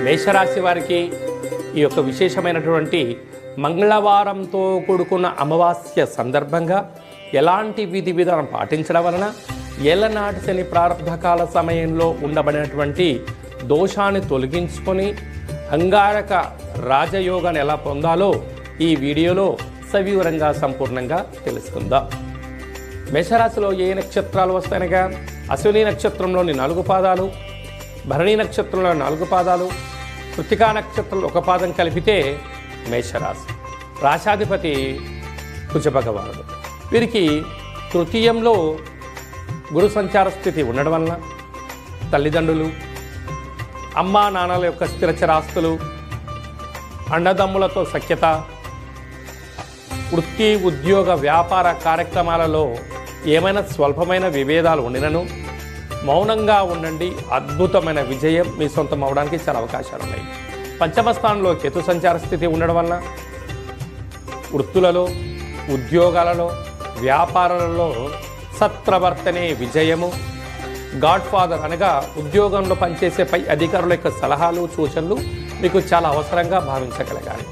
మేషరాశి వారికి ఈ యొక్క విశేషమైనటువంటి మంగళవారంతో కూడుకున్న అమావాస్య సందర్భంగా ఎలాంటి విధి విధానం పాటించడం వలన ఏళ్ళనాటి శని ప్రారంభకాల సమయంలో ఉండబడినటువంటి దోషాన్ని తొలగించుకొని అంగారక రాజయోగాన్ని ఎలా పొందాలో ఈ వీడియోలో సవివరంగా సంపూర్ణంగా తెలుసుకుందాం. మేషరాశిలో ఏ నక్షత్రాలు వస్తాయనగా అశ్విని నక్షత్రంలోని 4 పాదాలు, భరణి నక్షత్రంలో 4 పాదాలు, కృత్తికా నక్షత్రంలో 1 పాదం కలిపితే మేషరాశి. రాశాధిపతి కుజభగవానుడు. వీరికి తృతీయంలో గురు సంచార స్థితి ఉండడం వలన తల్లిదండ్రులు, అమ్మా నాన్నల యొక్క స్థిరచరాస్తులు, అన్నదమ్ములతో సఖ్యత, వృత్తి ఉద్యోగ వ్యాపార కార్యక్రమాలలో ఏమైనా స్వల్పమైన విభేదాలు ఉండినను మౌనంగా ఉండండి. అద్భుతమైన విజయం మీ సొంతం అవడానికి చాలా అవకాశాలు ఉన్నాయి. పంచమ స్థానంలో కేతు సంచార స్థితి ఉండడం వలన వృత్తులలో, ఉద్యోగాలలో, వ్యాపారాలలో సత్ప్రవర్తనే విజయము. గాడ్ ఫాదర్ అనగా ఉద్యోగంలో పనిచేసే పై అధికారుల యొక్క సలహాలు సూచనలు మీకు చాలా అవసరంగా భావించగలగాలి.